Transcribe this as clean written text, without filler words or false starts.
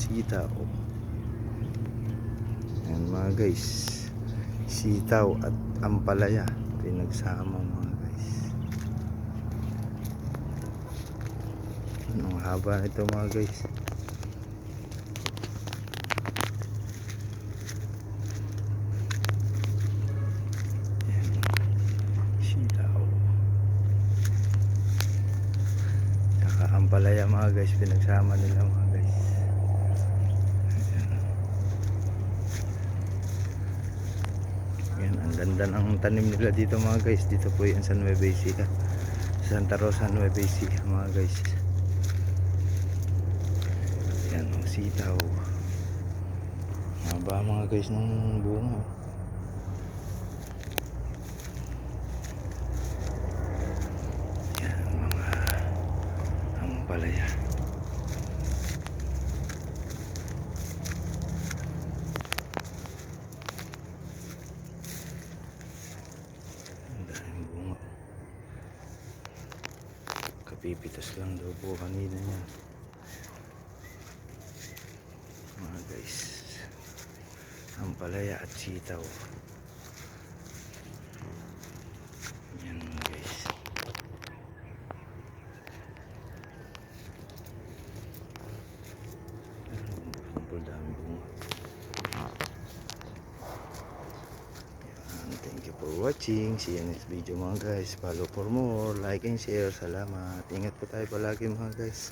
sitaw. Ayan mga guys, sitaw at ampalaya pinagsama mga guys. Ang haba nito mga guys. Ayan, sitaw saka ampalaya mga guys, pinagsama nila mga guys. Yan, ang ganda ng tanim nila dito mga guys. Dito po yan sa Nueva Ecija, Santa Rosa, Nueva Ecija mga guys. Yan ang sitaw. Haba mga guys ng bunga. Yan mga ampalaya. Kapipitas lang daw po kanina niya mga guys. Ampalaya at sitaw. Yan mga guys. Ang dami bunga. Yan, thank you for watching. See you next video mga guys. Follow for more, like and share. Salamat. Ingat po tayo palagi mga guys.